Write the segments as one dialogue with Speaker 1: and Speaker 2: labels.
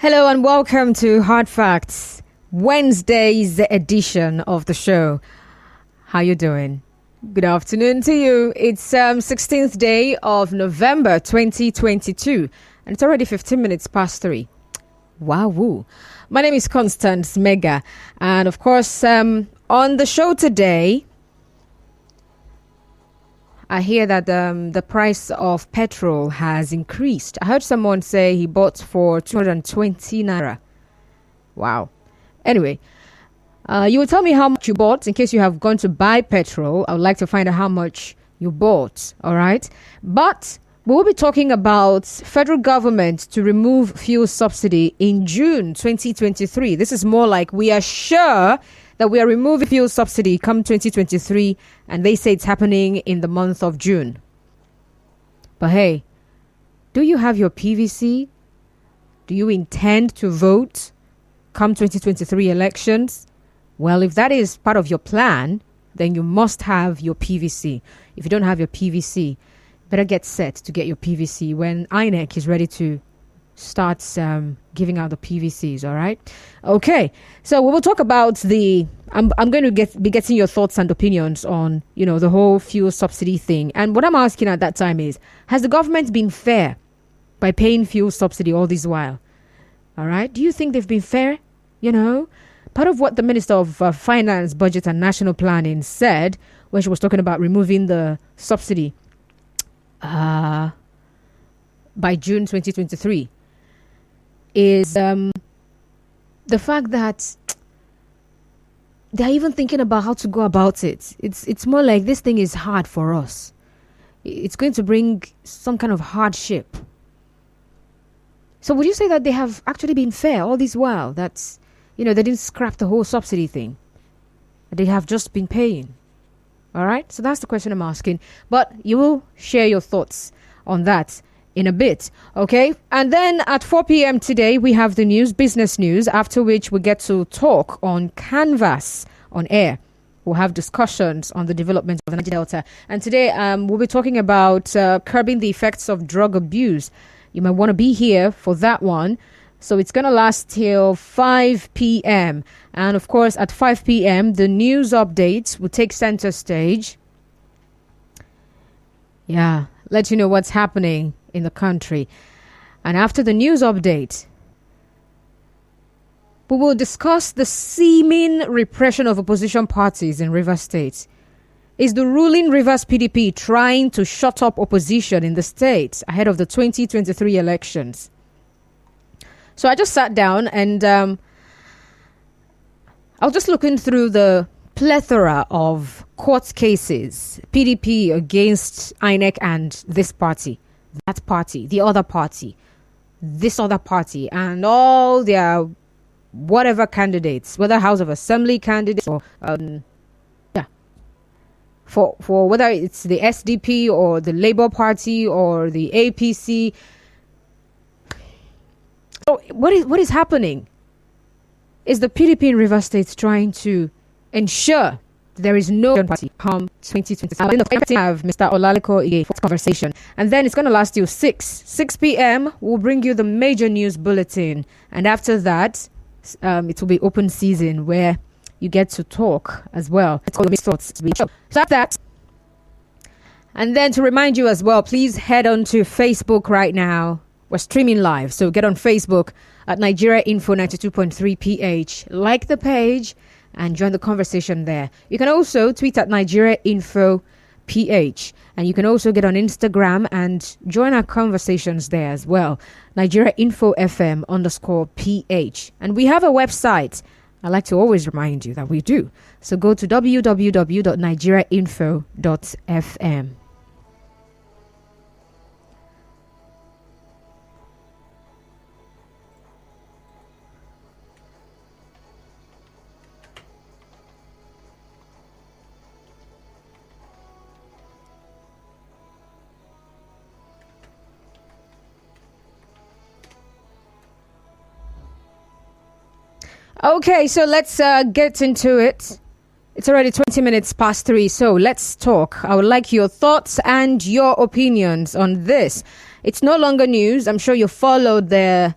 Speaker 1: Hello and welcome to Hard Facts, Wednesday's edition of the show. How you doing? Good afternoon to you. It's 16th day of November 2022 and it's already 15 minutes past 3. Wow. My name is Constance Mega and of course on the show today I hear that the price of petrol has increased. I heard someone say he bought for 220 naira. Wow. Anyway, you will tell me how much you bought in case you have gone to buy petrol. I would like to find out how much you bought. All right. But we will be talking about federal government to remove fuel subsidy in June 2023. This is more like we are sure that we are removing fuel subsidy come 2023, and they say it's happening in the month of June. But hey, do you have your PVC? Do you intend to vote come 2023 elections? Well, if that is part of your plan, then you must have your PVC. If you don't have your PVC, better get set to get your PVC when INEC is ready to start giving out the PVCs. All right. Okay. So we will talk about I'm going to be getting your thoughts and opinions on, the whole fuel subsidy thing. And what I'm asking at that time is, has the government been fair by paying fuel subsidy all this while? All right. Do you think they've been fair? Part of what the Minister of Finance, Budget and National Planning said when she was talking about removing the subsidy by June 2023 is the fact that they're even thinking about how to go about it. It's more like this thing is hard for us. It's going to bring some kind of hardship. So would you say that they have actually been fair all this while? That's, they didn't scrap the whole subsidy thing. They have just been paying. All right. So that's the question I'm asking. But you will share your thoughts on that in a bit. Okay. And then at 4 p.m. today, we have the news, business news, after which we get to talk on Canvas on air. We'll have discussions on the development of the Niger Delta. And today we'll be talking about curbing the effects of drug abuse. You might want to be here for that one. So it's going to last till 5 p.m. And of course, at 5 p.m., the news updates will take center stage. Yeah, let you know what's happening in the country. And after the news update, we will discuss the seeming repression of opposition parties in Rivers State. Is the ruling Rivers PDP trying to shut up opposition in the state ahead of the 2023 elections? So I just sat down and I was just looking through the plethora of court cases, PDP against INEC and this party, that party, the other party, this other party, and all their whatever candidates, whether House of Assembly candidates or for whether it's the SDP or the Labour Party or the APC. So what is happening is the PDP in Rivers State trying to ensure there is no party come 2023. In the have Mr. Olaleko Ige for conversation, and then it's going to last till 6 p.m. We'll bring you the major news bulletin, and after that, it will be open season where you get to talk as well. It's called thoughts. So after that, and then to remind you as well, please head on to Facebook right now. We're streaming live, so get on Facebook at Nigeria Info 92.3 PH. Like the page and join the conversation there. You can also tweet at Nigeria Info PH, and you can also get on Instagram and join our conversations there as well. Nigeria Info FM _PH, and we have a website. I like to always remind you that we do. So go to www.nigeriainfo.fm. Okay, so let's get into it. It's already 20 minutes past 3, so let's talk. I would like your thoughts and your opinions on this. It's no longer news. I'm sure you followed the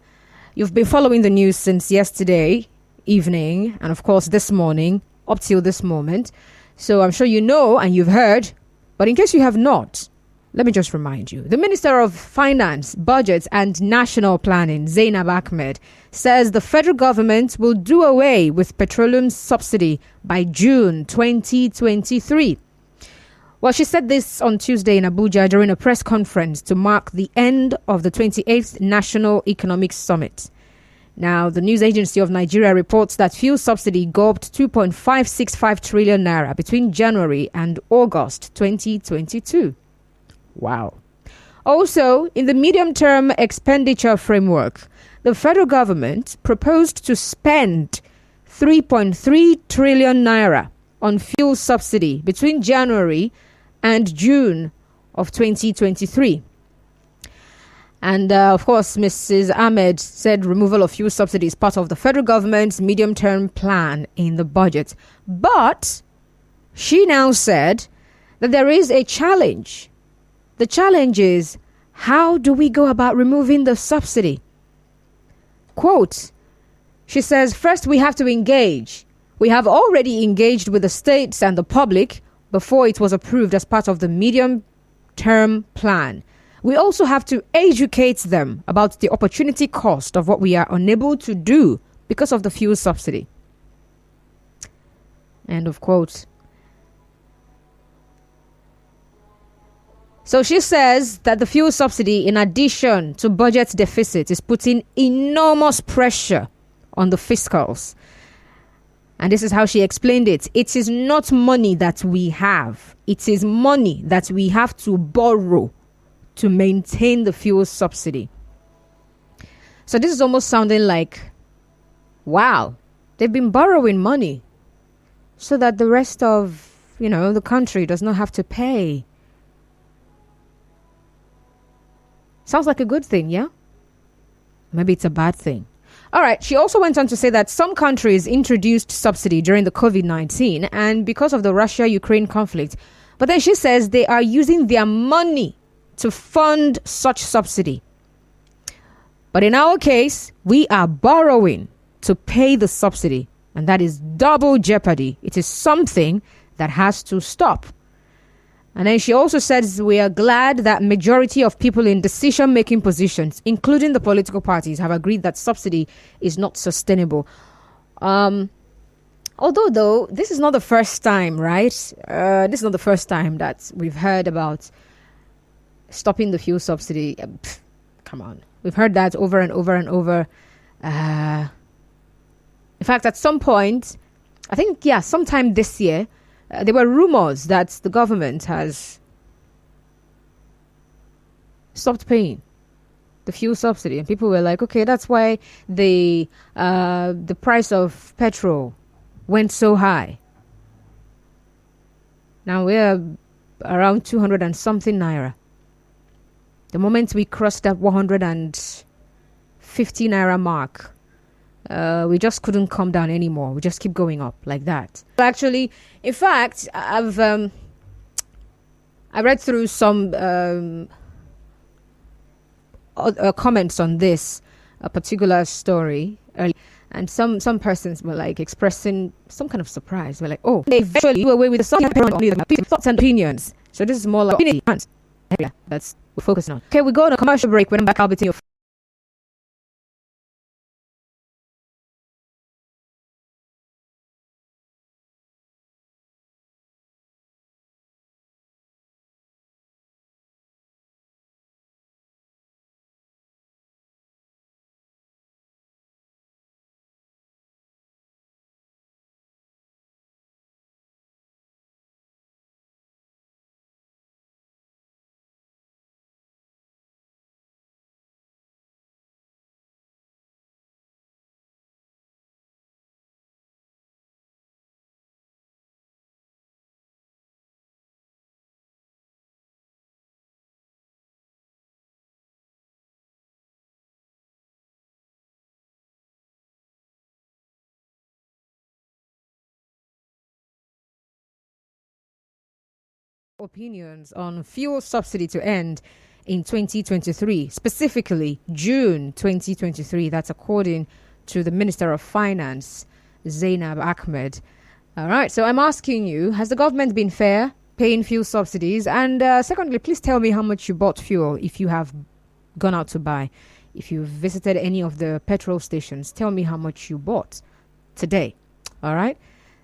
Speaker 1: You've been following the news since yesterday evening and, of course, this morning up till this moment. So I'm sure you know and you've heard. But in case you have not, let me just remind you. The Minister of Finance, Budget and National Planning, Zainab Ahmed, says the federal government will do away with petroleum subsidy by June 2023. Well, she said this on Tuesday in Abuja during a press conference to mark the end of the 28th National Economic Summit. Now, the news agency of Nigeria reports that fuel subsidy gulped 2.565 trillion naira between January and August 2022. Wow. Also, in the medium-term expenditure framework, the federal government proposed to spend 3.3 trillion naira on fuel subsidy between January and June of 2023. And of course, Mrs. Ahmed said removal of fuel subsidy is part of the federal government's medium-term plan in the budget. But she now said that there is a challenge. The challenge is, how do we go about removing the subsidy? Quote, she says, first we have to engage. We have already engaged with the states and the public before it was approved as part of the medium-term plan. We also have to educate them about the opportunity cost of what we are unable to do because of the fuel subsidy. End of quote. So she says that the fuel subsidy, in addition to budget deficit, is putting enormous pressure on the fiscals. And this is how she explained it. It is not money that we have. It is money that we have to borrow to maintain the fuel subsidy. So this is almost sounding like, wow, they've been borrowing money so that the rest of, the country does not have to pay. Sounds like a good thing, yeah? Maybe it's a bad thing. All right. She also went on to say that some countries introduced subsidy during the COVID-19 and because of the Russia-Ukraine conflict. But then she says they are using their money to fund such subsidy. But in our case, we are borrowing to pay the subsidy. And that is double jeopardy. It is something that has to stop. And then she also says we are glad that majority of people in decision-making positions, including the political parties, have agreed that subsidy is not sustainable. Although, though, this is not the first time, right? This is not the first time that we've heard about stopping the fuel subsidy. Come on. We've heard that over and over and over. In fact, at some point, I think, sometime this year, there were rumors that the government has stopped paying the fuel subsidy, and people were like, "Okay, that's why the price of petrol went so high." Now we're around 200 and something naira. The moment we crossed that 150 naira mark, we just couldn't come down anymore. We just keep going up like that. Actually, in fact, I read through some comments on this particular story early, and some persons were like expressing some kind of surprise. We're like, "Oh, they eventually do away with the thoughts and opinions." So this is more like opinions. Yeah, that's what we're focusing on. Okay, we go on a commercial break. When I'm back, I'll be to your opinions on fuel subsidy to end in 2023, specifically June 2023. That's according to the Minister of Finance, Zainab Ahmed. All right, so I'm asking you, has the government been fair paying fuel subsidies? And secondly, please tell me how much you bought fuel if you have gone out to buy. If you've visited any of the petrol stations, tell me how much you bought today. All right?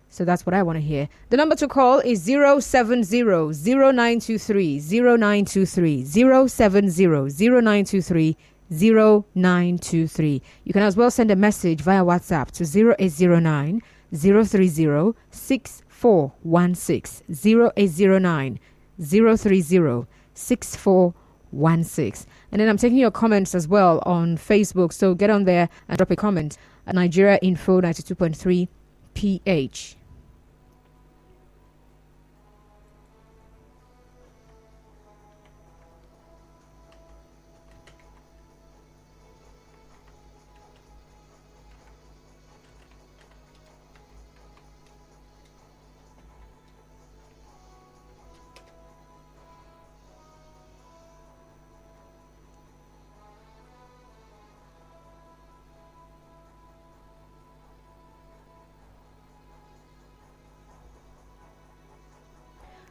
Speaker 1: So that's what I want to hear. The number to call is 070-0923-0923. You can as well send a message via WhatsApp to 0809 030 6416. 0809 030 6416. And then I'm taking your comments as well on Facebook. So get on there and drop a comment at Nigeria Info 92.3 PH.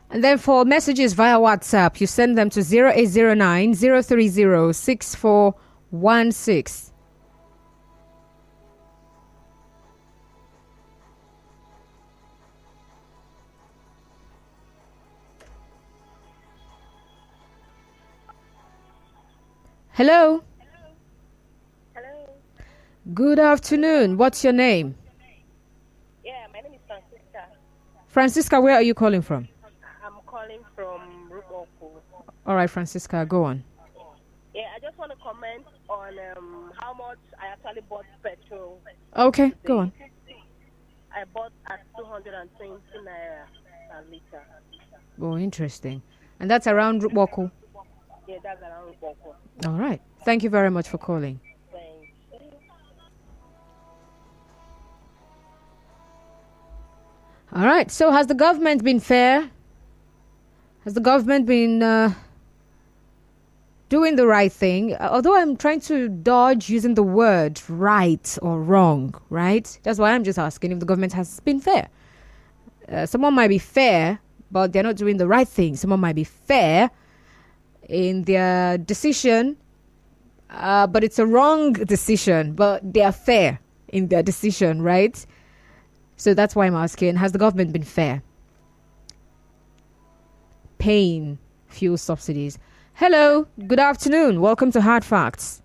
Speaker 1: And then for messages via WhatsApp, you send them to 0809 030 6416. Hello.
Speaker 2: Hello.
Speaker 1: Good afternoon. What's your name?
Speaker 2: Yeah, my name is Francisca.
Speaker 1: Francisca, where are you calling from?
Speaker 2: I'm calling from Ruboko.
Speaker 1: All right, Francisca, go on.
Speaker 2: Yeah, I just want to comment on how much I actually bought petrol.
Speaker 1: Okay,
Speaker 2: today.
Speaker 1: go on.
Speaker 2: I bought at 220 naira per liter.
Speaker 1: Oh, interesting. And that's around Woko.
Speaker 2: Yeah, that's around Ruboko.
Speaker 1: All right. Thank you very much for calling.
Speaker 2: Thanks.
Speaker 1: All right. So has the government been fair? Has the government been doing the right thing? Although I'm trying to dodge using the word right or wrong, right? That's why I'm just asking if the government has been fair. Someone might be fair, but they're not doing the right thing. Someone might be fair in their decision, but it's a wrong decision, but they are fair in their decision, right? So that's why I'm asking, has the government been fair paying fuel subsidies? Hello, good afternoon. Welcome to Hard Facts.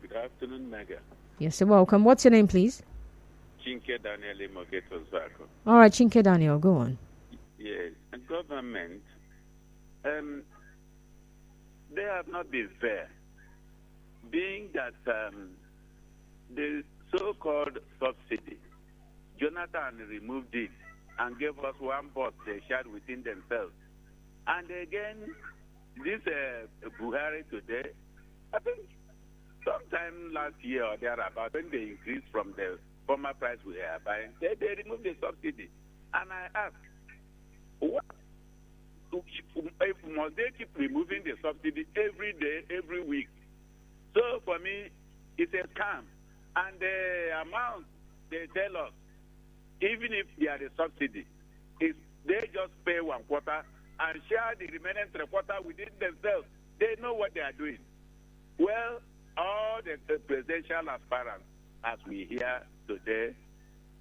Speaker 3: Good afternoon, Mega.
Speaker 1: Yes, you're welcome. What's your name, please?
Speaker 3: Chinke Daniel Mogeto Zako.
Speaker 1: All right, Chinke Daniel, go on.
Speaker 3: Yes, the government, they have not been fair, being that the so-called subsidy, Jonathan removed it and gave us one pot they shared within themselves. And again, this Buhari today, I think sometime last year or thereabout, when they increased from the former price we are buying, they removed the subsidy. And I ask, what? Must they keep removing the subsidy every day, every week? So for me, it's a scam. And the amount they tell us, even if they are the subsidy, is they just pay 1/4 and share the remaining 3/4 within themselves. They know what they are doing. Well, all the presidential aspirants, as we hear today,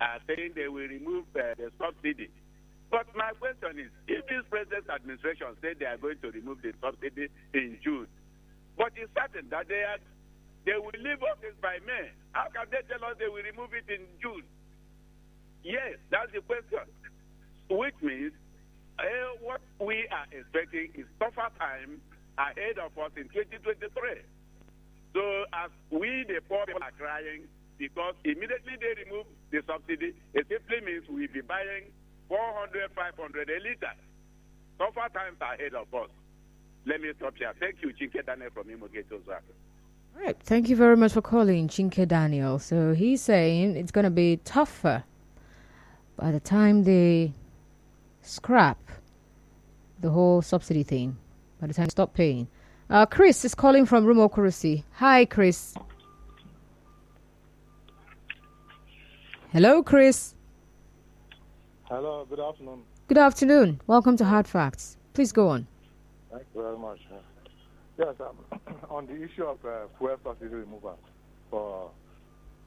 Speaker 3: are saying they will remove the subsidy. But my question is, if this president's administration said they are going to remove the subsidy in June, but it's certain that they will leave office by May, how can they tell us they will remove it in June? Yes, that's the question. Which means what we are expecting is tougher time ahead of us in 2023. So as we, the poor people, are crying because immediately they remove the subsidy, it simply means we'll be buying 400, 500 a liter. Tougher times ahead of us. Let me stop here. Thank you, Chinke Daniel from Imogeto Zako.
Speaker 1: All right. Thank you very much for calling, Chinke Daniel. So he's saying it's going to be tougher by the time they scrap the whole subsidy thing, by the time they stop paying. Chris is calling from Rumokurusi. Hi, Chris. Hello, Chris.
Speaker 4: Hello, good afternoon.
Speaker 1: Good afternoon. Welcome to Hard Facts. Please go on.
Speaker 4: Thank you very much. Yes, on the issue of fuel subsidy removal for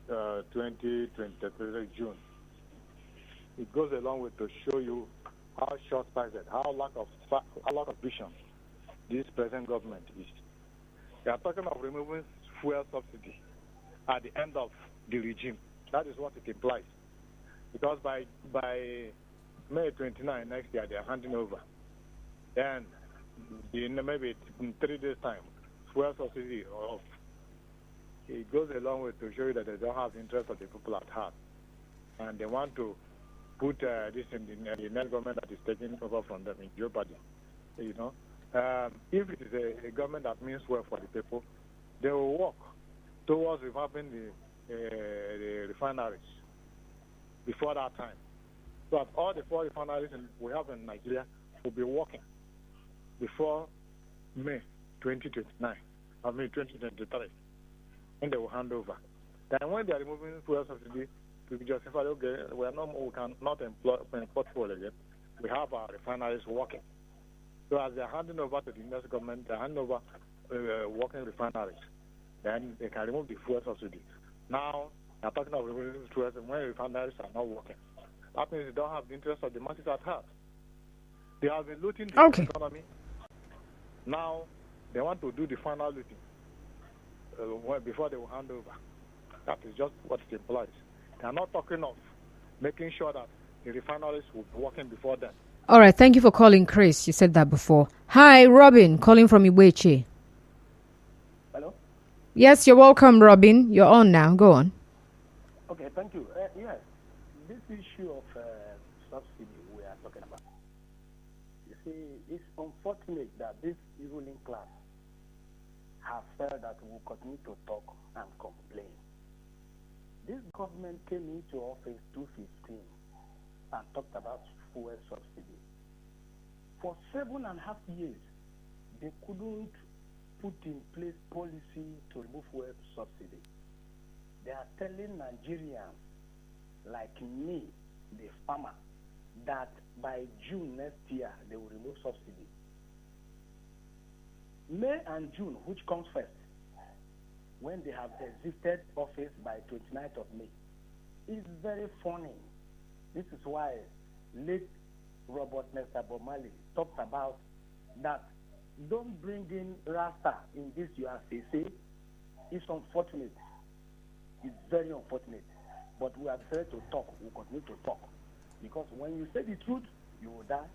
Speaker 4: 2023 June, it goes a long way to show you how short-sighted, how lack of vision this present government is. They are talking of removing fuel subsidy at the end of the regime. That is what it implies. Because by May 29 next year, they are handing over. Then, maybe in 3 days' time, fuel subsidy off. It goes a long way to show you that they don't have the interest of the people at heart. And they want to put this in the next government that is taking over from them in jeopardy. You know, if it is a government that means well for the people, they will work towards revamping the refineries before that time. So that all the 4 refineries we have in Nigeria will be working before May 2029, I mean 2023, when they will hand over. Then when they are removing fuel subsidy, to justify, okay, we cannot import fuel again. We have our refineries working. So as they are handing over to the next government, they hand over working refineries. Then they can remove the fuel subsidy. Now, they are talking of removing fuel when refineries are not working. That means they don't have the interest of the masses at heart. They have been looting the economy. Now, they want to do the final looting before they will hand over. That is just what it implies. They are not talking of making sure that the refineries will be working before them.
Speaker 1: All right, thank you for calling, Chris. You said that before. Hi, Robin, calling from Iweche.
Speaker 5: Hello?
Speaker 1: Yes, you're welcome, Robin. You're on now. Go on.
Speaker 5: Okay, thank you. Yes, this issue of subsidy we are talking about. You see, it's unfortunate that this ruling class have felt that we will continue to talk and complain. This government came into office 2015 and talked about fuel subsidy. For 7.5 years, they couldn't put in place policy to remove fuel subsidy. They are telling Nigerians, like me, the farmer, that by June next year, they will remove subsidy. May and June, which comes first? When they have exited office by 29th of May. It's very funny. This is why late Robert Nesta Bomali talked about that don't bring in Rasta in this URCC. It's unfortunate. It's very unfortunate. But we are decided to talk. We'll continue to talk. Because when you say the truth, you will die.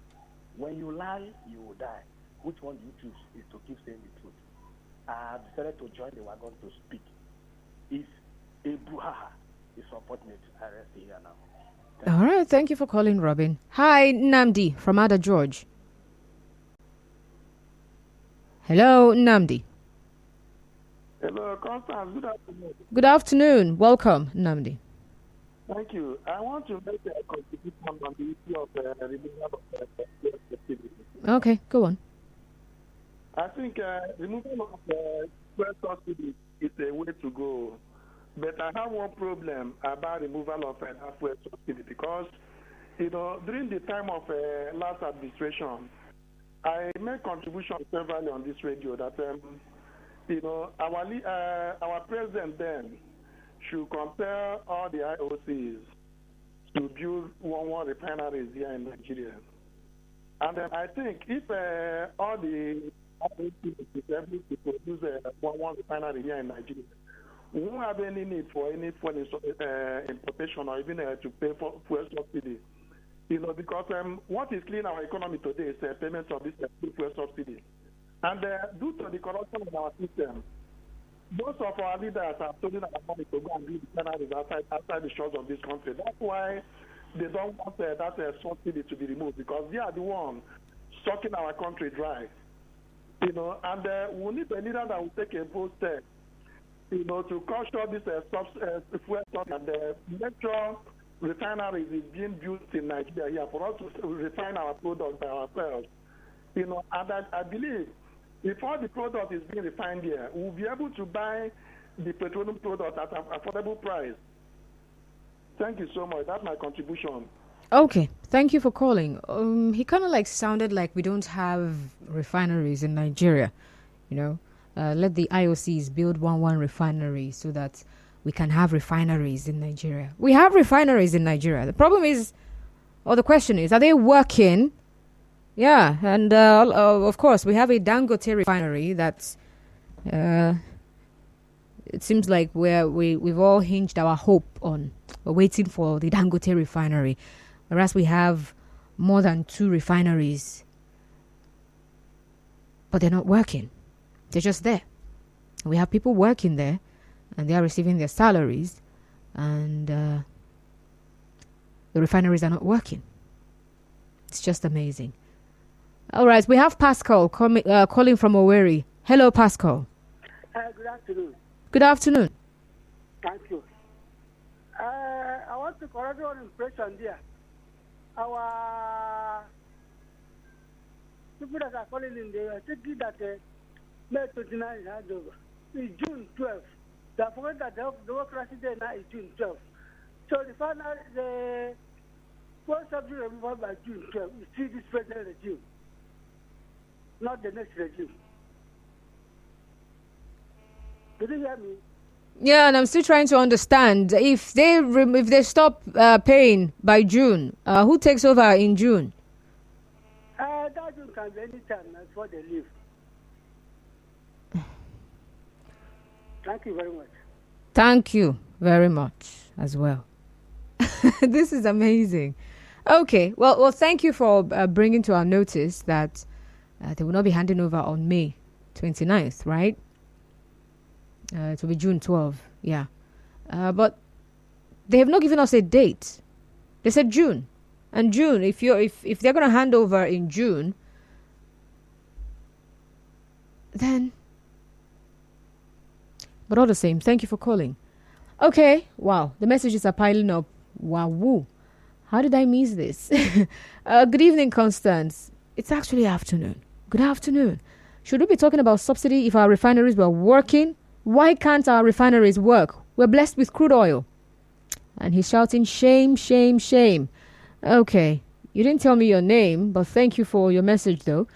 Speaker 5: When you lie, you will die. Which one do you choose? Is to keep saying the truth. I have decided to join the wagon to speak. If a brouhaha is unfortunate, I rest here now.
Speaker 1: All right, thank you for calling, Robin. Hi, Namdi from Ada George. Hello, Namdi.
Speaker 6: Hello, Constance. Good afternoon.
Speaker 1: Good afternoon. Welcome, Namdi.
Speaker 6: Thank you. I want to make a contribution on the issue of removal of subsidy.
Speaker 1: Okay, go on.
Speaker 6: I think removal of fuel subsidy is a way to go. But I have one problem about removal of fuel subsidy because, during the time of last administration, I made contribution severally on this radio that, our president then should compare all the IOCs to build one refineries here in Nigeria. And I think if all the IOCs is able to produce one refinery here in Nigeria, we won't have any need for any fuel importation or even to pay for fuel subsidy. Because what is killing our economy today is payment of this fuel subsidy. And due to the corruption of our system, most of our leaders are stolen our money to go and build refineries outside the shores of this country. That's why they don't want that subsidy to be removed, because they are the ones sucking our country dry. And we need a leader that will take a bold step, to cut short this fuel subsidy and make sure refineries is being built in Nigeria here for us to refine our products by ourselves. And I believe If all the product is being refined here, we'll be able to buy the petroleum product at an affordable price. Thank you so much. That's my contribution.
Speaker 1: Okay, thank you for calling. He kind of like sounded like we don't have refineries in Nigeria. You know, let the IOCs build one refinery so that we can have refineries in Nigeria. We have refineries in Nigeria. The problem is, or the question is, are they working? Yeah, and of course, we have a Dangote refinery that's. It seems like we've all hinged our hope on. We're waiting for the Dangote refinery, whereas we have more than 2 refineries, but they're not working. They're just there. We have people working there, and they are receiving their salaries, and the refineries are not working. It's just amazing. All right, we have Pascal calling from Owerri. Hello, Pascal.
Speaker 7: Good afternoon.
Speaker 1: Good afternoon.
Speaker 7: Thank you. I want to correct your impression there. Our people that are calling in, they are thinking that May 29 is handover. It's June 12th. They are forgetting that the democracy day now is June 12th. So the first subsidy removal by June 12th is still this present regime, not the next regime. Did you hear me?
Speaker 1: Yeah, and I'm still trying to understand if they stop paying by June, who takes over in June?
Speaker 7: That June can be any time before they leave. Thank you very much.
Speaker 1: Thank you very much as well. This is amazing. Okay, well, thank you for bringing to our notice that they will not be handing over on May 29th, right? It will be June 12, yeah. But they have not given us a date. They said June. And June, if they're going to hand over in June, then... But all the same, thank you for calling. Okay, wow, the messages are piling up. Wow, woo. How did I miss this? Good evening, Constance. It's actually afternoon. Good afternoon. Should we be talking about subsidy if our refineries were working? Why can't our refineries work? We're blessed with crude oil. And he's shouting, shame, shame, shame. Okay, you didn't tell me your name, but thank you for your message, though.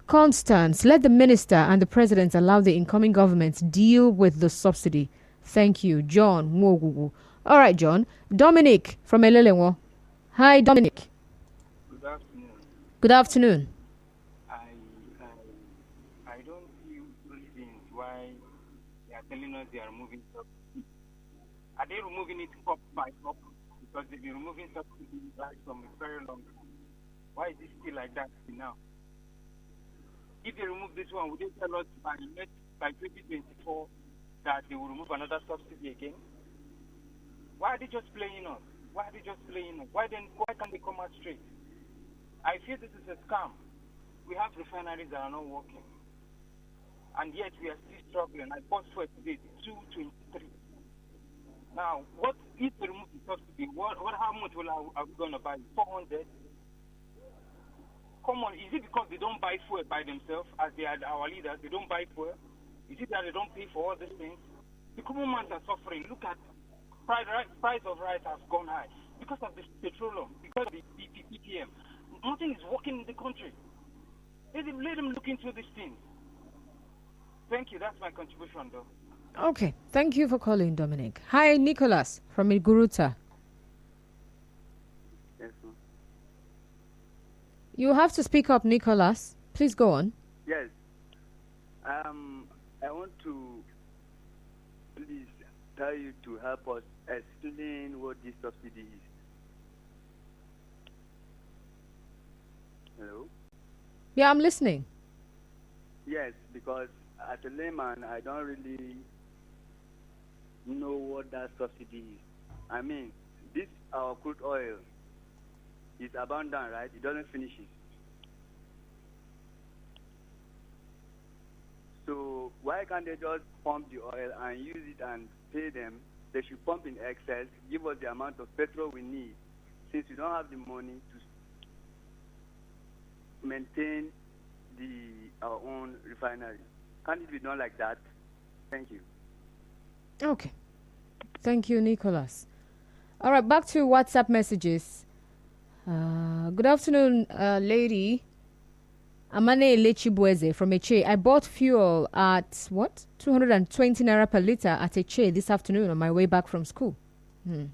Speaker 1: Constance, let the minister and the president allow the incoming government deal with the subsidy. Thank you. John. All right, John. Dominic from Elelewo. Hi, Dominic.
Speaker 8: Good afternoon.
Speaker 1: Good afternoon.
Speaker 8: I don't see reasons why they are telling us they are removing subsidy. Are they removing it cup by cup? Because they've been removing subsidy right from a very long time. Why is it still like that now? If they remove this one, would they tell us by 2024 that they will remove another subsidy again? Why are they just playing us? Why can't they come out straight? I feel this is a scam. We have refineries that are not working. And yet we are still struggling. I bought for today, 223. Now, what if they remove the subsidy? How much are we going to buy? 400? Come on, is it because they don't buy fuel by themselves, as they are our leaders? They don't buy fuel? Is it that they don't pay for all these things? The common man are suffering. Look at price of rice has gone high because of the petroleum, because of the PPM. Nothing is working in the country. Let them look into these things. Thank you. That's my contribution, though.
Speaker 1: Okay. Thank you for calling, Dominic. Hi, Nicholas from Iguruta.
Speaker 9: Yes, ma'am.
Speaker 1: You have to speak up, Nicholas. Please go on.
Speaker 9: Yes. I want to please tell you to help us explain what this subsidy is. Hello?
Speaker 1: Yeah, I'm listening.
Speaker 9: Yes, because as a layman, I don't really know what that subsidy is. I mean, this our crude oil is abundant, right? It doesn't finish it. So why can't they just pump the oil and use it and pay them? They should pump in excess, give us the amount of petrol we need, since we don't have the money to maintain our own refinery. Can't it be done like that? Thank you.
Speaker 1: Okay. Thank you, Nicholas. All right, back to WhatsApp messages. Good afternoon, lady. Amane Lechibueze from Eche. I bought fuel at, 220 naira per litre at Eche this afternoon on my way back from school.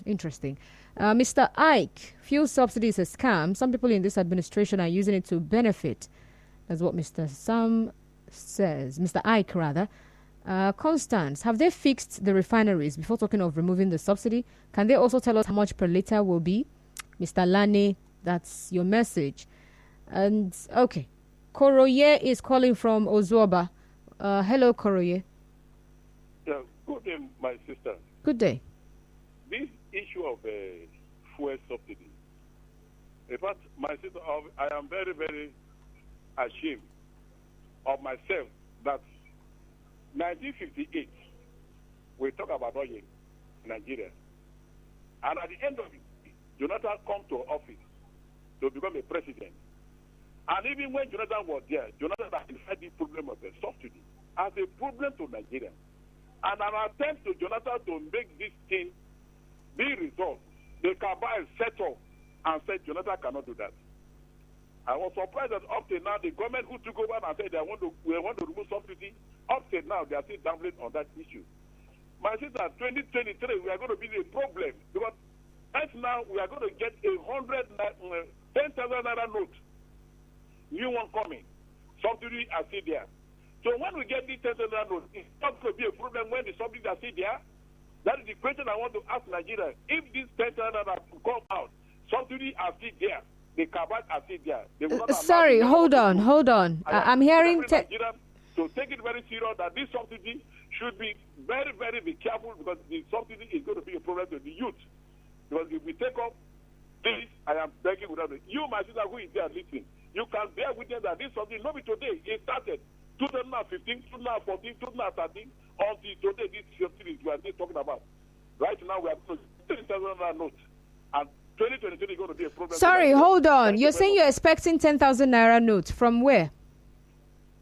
Speaker 1: Interesting. Mr. Ike, fuel subsidies is a scam. Some people in this administration are using it to benefit. That's what Mr. Sam says. Mr. Ike, rather. Constance, have they fixed the refineries before talking of removing the subsidy? Can they also tell us how much per litre will be? Mr. Lane, that's your message. And, okay. Koroye is calling from Ozuoba. Hello, Koroye.
Speaker 10: Yeah, good day, my sister.
Speaker 1: Good day.
Speaker 10: This issue of fuel subsidy. In fact, my sister, I am very, very ashamed of myself that 1958, we talk about oil in Nigeria. And at the end of it, Jonathan come to office to become a president. And even when Jonathan was there, Jonathan identified the problem of the subsidy as a problem to Nigeria. And an attempt to Jonathan to make this thing be resolved, the cabal set up and said Jonathan cannot do that. I was surprised that up till now the government who took over and said we want to remove subsidy, up till now they are still gambling on that issue. My sister, 2023 we are going to be a problem because right now we are going to get 10,000 naira note. New one coming. Subsidy are still there. So when we get this 10,000 note, it's not going to be a problem when the subsidies are still there. That is the question I want to ask Nigeria. If this 10,000 come out, subsidies are still there. The cabal are still there. They will not
Speaker 1: sorry, hold on. I'm hearing...
Speaker 10: Nigeria to take it very serious that this subsidy should be very, very be careful because the subsidy is going to be a problem to the youth. Because if we take up this, I am begging without it. You, my sister, who is there listening, you can bear witness that this subsidy, not today, it started 2015, 2014, 2013, until today, this subsidy we are still talking about. Right now, we are 10,000 notes. And 2023 is going to be a problem.
Speaker 1: Sorry, hold on. You're saying you're expecting 10,000 naira notes. From where?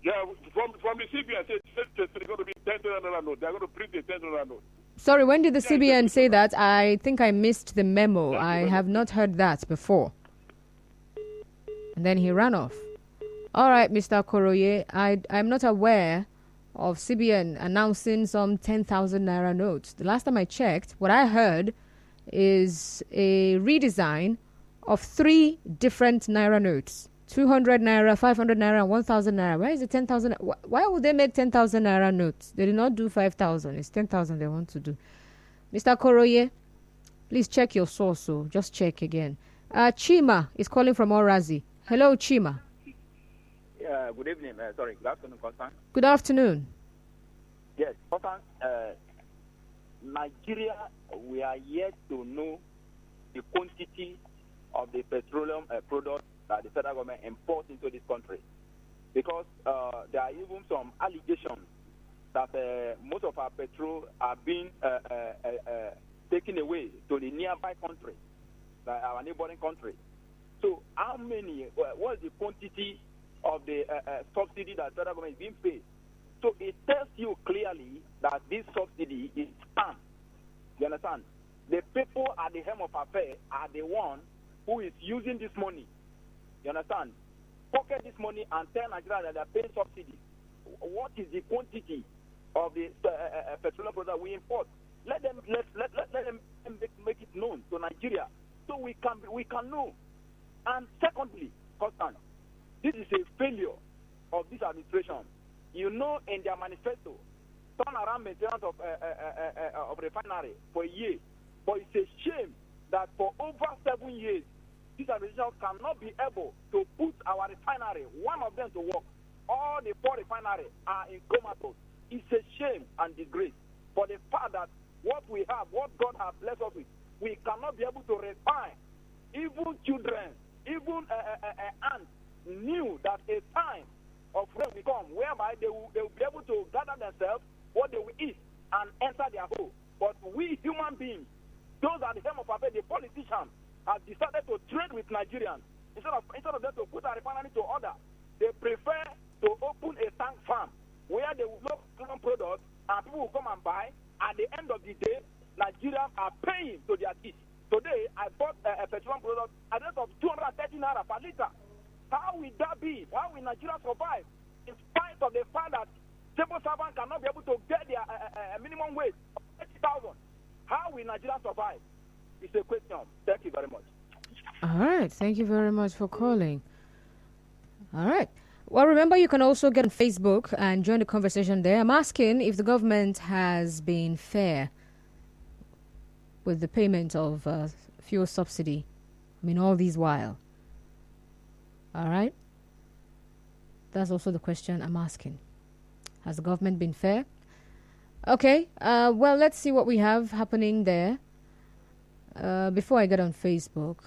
Speaker 10: Yeah, from the CBN, it's going to be 10,000 naira note. They're going to print the 10,000 naira note.
Speaker 1: Sorry, when did the CBN say that? I think I missed the memo. I have not heard that before. And then he ran off. All right, Mr. Koroye, I'm not aware of CBN announcing some 10,000 naira notes. The last time I checked, what I heard is a redesign of 3 different naira notes. 200 naira, 500 naira, and 1,000 naira. Where is the 10,000? Why would they make 10,000 naira notes? They did not do 5,000. It's 10,000 they want to do. Mr. Koroye, please check your source. So just check again. Chima is calling from Orazi. Hello, Chima.
Speaker 11: Good evening. Good afternoon, Constance.
Speaker 1: Good afternoon.
Speaker 11: Yes, Constance. Nigeria, we are yet to know the quantity of the petroleum products that the federal government imports into this country. Because there are even some allegations that most of our petrol are being taken away to the nearby country, our neighboring country. So how many, what is the quantity of the subsidy that the federal government is being paid? So it tells you clearly that this subsidy is scam. You understand? The people at the helm of affairs are the one who is using this money. You understand? Pocket this money and tell Nigeria that they are paying subsidies. What is the quantity of the petroleum product we import? Let them make it known to Nigeria so we can know. And secondly, Constant, this is a failure of this administration. You know, in their manifesto, turnaround maintenance of refinery for a year. But it's a shame that for over 7 years, this administration cannot be able to put our refinery, one of them, to work. All the 4 refineries are in comatose. It's a shame and disgrace for the fact that what we have, what God has blessed us with, we cannot be able to refine. Even children, even ants knew that a time of rain will come whereby they will be able to gather themselves what they will eat and enter their home. But we human beings, those at the helm of affairs, the politicians, have decided to trade with Nigerians. Instead of them to put our refinery to order, they prefer to open a tank farm where they will look petroleum products and people will come and buy. At the end of the day, Nigerians are paying to their teeth. Today, I bought a petroleum product at the rate of 230 naira per liter. How will that be? How will Nigeria survive? In spite of the fact that civil servants cannot be able to get their minimum wage of 30,000. How will Nigeria survive? It's a question. Thank you very much.
Speaker 1: All right. Thank you very much for calling. All right. Well, remember, you can also get on Facebook and join the conversation there. I'm asking if the government has been fair with the payment of fuel subsidy. I mean, all these while. All right. That's also the question I'm asking. Has the government been fair? Okay. Well, let's see what we have happening there. Before I get on Facebook,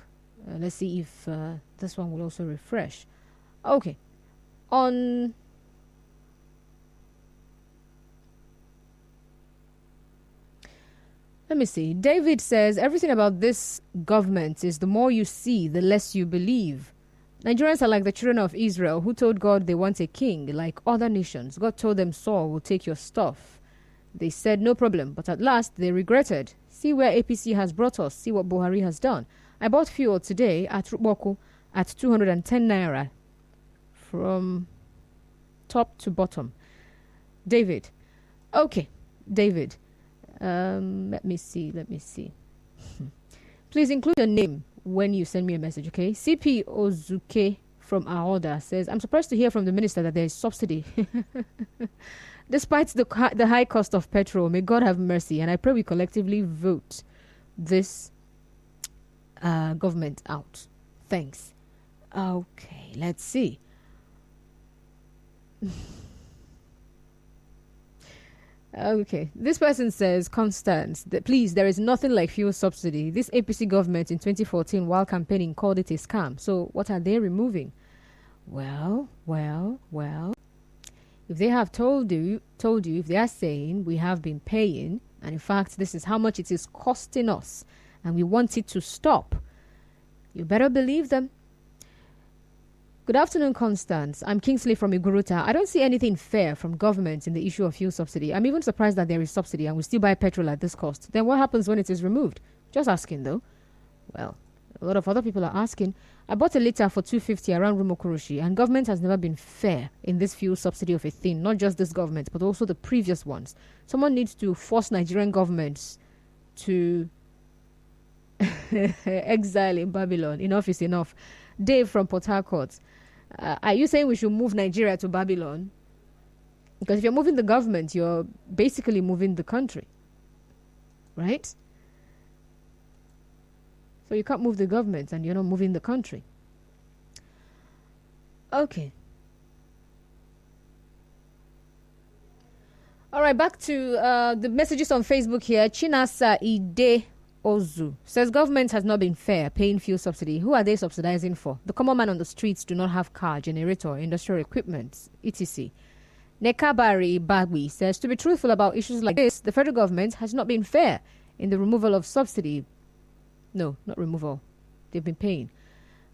Speaker 1: let's see if this one will also refresh. Okay. Let me see. David says, everything about this government is the more you see, the less you believe. Nigerians are like the children of Israel who told God they want a king, like other nations. God told them Saul will take your stuff. They said no problem, but at last they regretted. See where APC has brought us. See what Buhari has done. I bought fuel today at Rukboku at 210 naira from top to bottom. David. Okay, David. Let me see. Please include your name when you send me a message, okay? CP Ozuke from Aoda says, I'm surprised to hear from the minister that there is subsidy. Despite the high cost of petrol, may God have mercy, and I pray we collectively vote this government out. Thanks. Okay, let's see. Okay, this person says, Constance, that please, there is nothing like fuel subsidy. This APC government in 2014, while campaigning, called it a scam. So what are they removing? Well. If they have told you, if they are saying we have been paying, and in fact, this is how much it is costing us, and we want it to stop, you better believe them. Good afternoon, Constance. I'm Kingsley from Iguruta. I don't see anything fair from government in the issue of fuel subsidy. I'm even surprised that there is subsidy and we still buy petrol at this cost. Then what happens when it is removed? Just asking, though. Well, a lot of other people are asking. I bought a liter for 250 around Rumukurushi, and government has never been fair in this fuel subsidy of a thing. Not just this government, but also the previous ones. Someone needs to force Nigerian governments to exile in Babylon. Enough is enough. Dave from Port Harcourt. Are you saying we should move Nigeria to Babylon? Because if you're moving the government, you're basically moving the country. Right? So you can't move the government and you're not moving the country. Okay. All right, back to the messages on Facebook here. Chinasa Ide Ozu says government has not been fair paying fuel subsidy. Who are they subsidizing for? The common man on the streets do not have car, generator, industrial equipment, etc. Nekabari Bagwi says, to be truthful about issues like this, the federal government has not been fair in the removal of subsidy. No, not removal. They've been paying.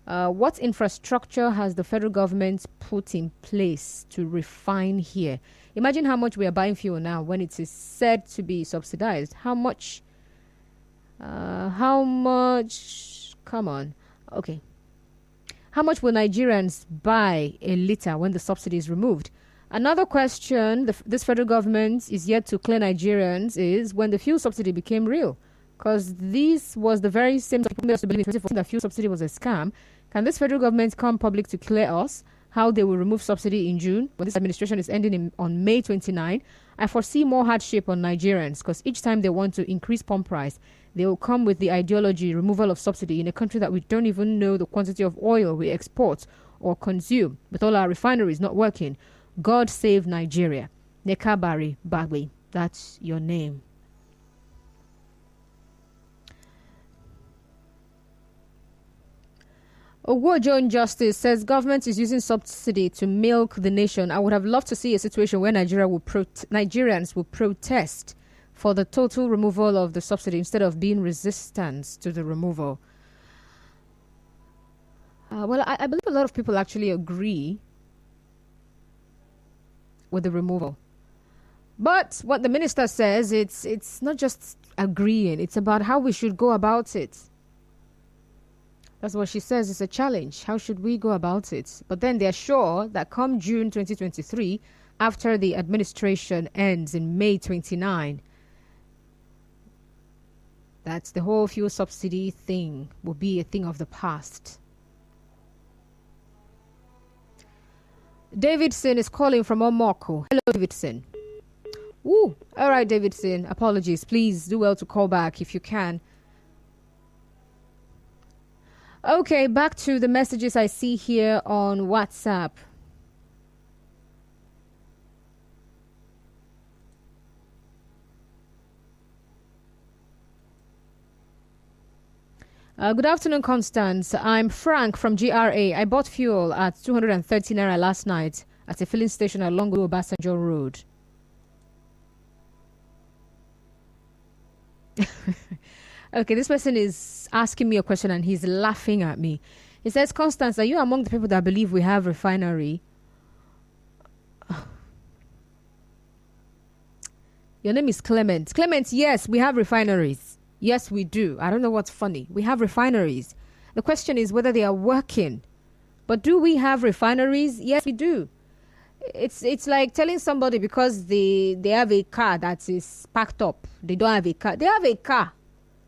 Speaker 1: What infrastructure has the federal government put in place to refine here? Imagine how much we are buying fuel now when it is said to be subsidized. How much? Come on. Okay. How much will Nigerians buy a liter when the subsidy is removed? Another question this federal government is yet to clear Nigerians is when the fuel subsidy became real. Because this was the very same people made us to believe in 2014 that fuel subsidy was a scam. Can this federal government come public to clear us how they will remove subsidy in June when this administration is ending on May 29? I foresee more hardship on Nigerians because each time they want to increase pump price, they will come with the ideology removal of subsidy in a country that we don't even know the quantity of oil we export or consume. With all our refineries not working, God save Nigeria. Nekabari Bagwe, that's your name. Owojo Injustice says government is using subsidy to milk the nation. I would have loved to see a situation where Nigerians will protest for the total removal of the subsidy instead of being resistant to the removal. Well, I believe a lot of people actually agree with the removal. But what the minister says, it's not just agreeing, it's about how we should go about it. That's what she says. It's a challenge. How should we go about it? But then they're sure that come June 2023, after the administration ends in May 29, that the whole fuel subsidy thing will be a thing of the past. Davidson is calling from Omoko. Hello, Davidson. Ooh, all right, Davidson. Apologies. Please do well to call back if you can. Okay, back to the messages I see here on WhatsApp. Good afternoon, Constance. I'm Frank from GRA. I bought fuel at 230 naira last night at a filling station along Obasanjo Road. Okay, this person is asking me a question and he's laughing at me. He says, Constance, are you among the people that believe we have refinery? Your name is Clement. Clement, yes, we have refineries. Yes, we do. I don't know what's funny. We have refineries. The question is whether they are working. But do we have refineries? Yes, we do. It's like telling somebody because they have a car that is packed up, they don't have a car. They have a car.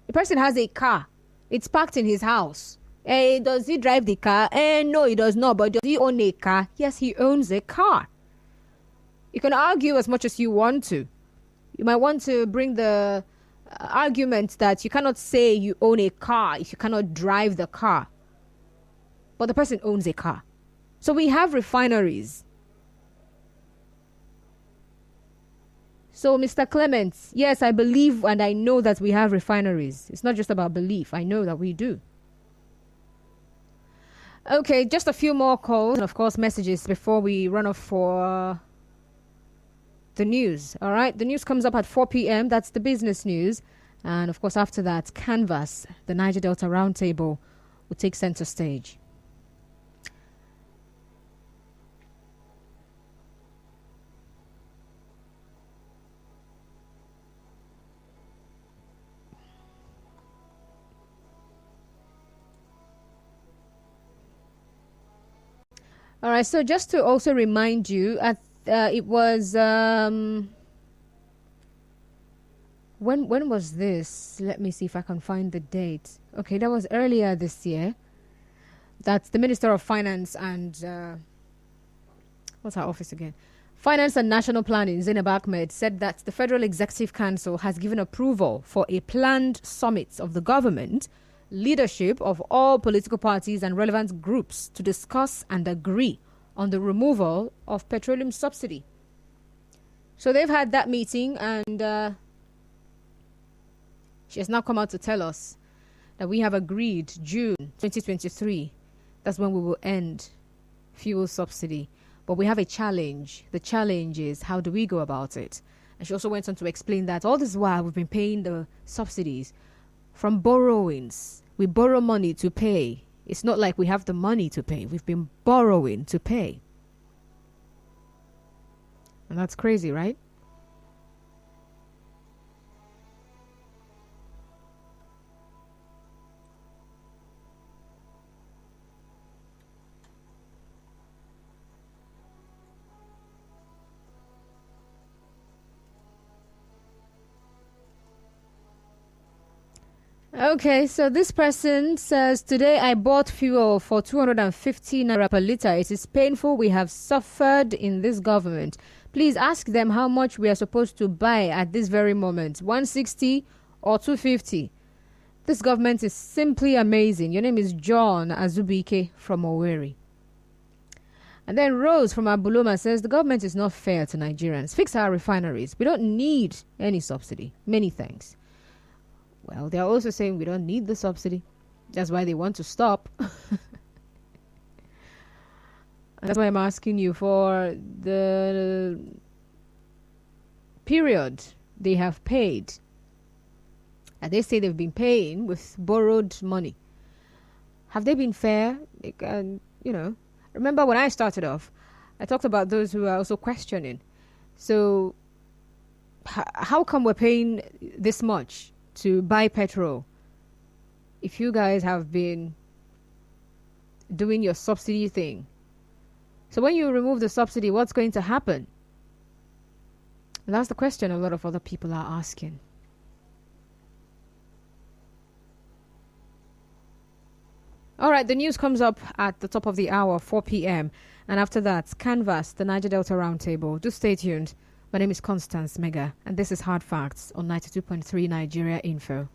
Speaker 1: The person has a car. It's parked in his house. Does he drive the car? No, he does not. But does he own a car? Yes, he owns a car. You can argue as much as you want to. You might want to bring the argument that you cannot say you own a car if you cannot drive the car. But the person owns a car. So we have refineries. So, Mr. Clements, yes, I believe and I know that we have refineries. It's not just about belief. I know that we do. Okay, just a few more calls and, of course, messages before we run off for the news. All right, the news comes up at 4 p.m. That's the business news. And, of course, after that, Canvas, the Niger Delta Roundtable, will take center stage. All right, so just to also remind you, it was when was this? Let me see if I can find the date. Okay, that was earlier this year. That's the Minister of Finance and what's her office again? Finance and National Planning, Zainab Ahmed, said that the Federal Executive Council has given approval for a planned summit of the government, leadership of all political parties and relevant groups to discuss and agree on the removal of petroleum subsidy. So they've had that meeting and she has now come out to tell us that we have agreed June 2023. That's when we will end fuel subsidy. But we have a challenge. The challenge is how do we go about it? And she also went on to explain that all this while we've been paying the subsidies from borrowings. We borrow money to pay. It's not like we have the money to pay. We've been borrowing to pay. And that's crazy, right? Okay, so this person says, today I bought fuel for 250 naira per litre. It is painful. We have suffered in this government. Please ask them how much we are supposed to buy at this very moment, 160 or 250. This government is simply amazing. Your name is John Azubike from Owerri. And then Rose from Abuloma says, the government is not fair to Nigerians. Fix our refineries. We don't need any subsidy. Many thanks. Well, they're also saying we don't need the subsidy. That's why they want to stop. That's why I'm asking you for the period they have paid. And they say they've been paying with borrowed money. Have they been fair? Remember when I started off, I talked about those who are also questioning. So how come we're paying this much to buy petrol if you guys have been doing your subsidy thing? So when you remove the subsidy, what's going to happen? That's the question a lot of other people are asking. All right, the news comes up at the top of the hour, 4 p.m. And after that, Canvas, the Niger Delta Roundtable. Do stay tuned. My name is Constance Mega, and this is Hard Facts on 92.3 Nigeria Info.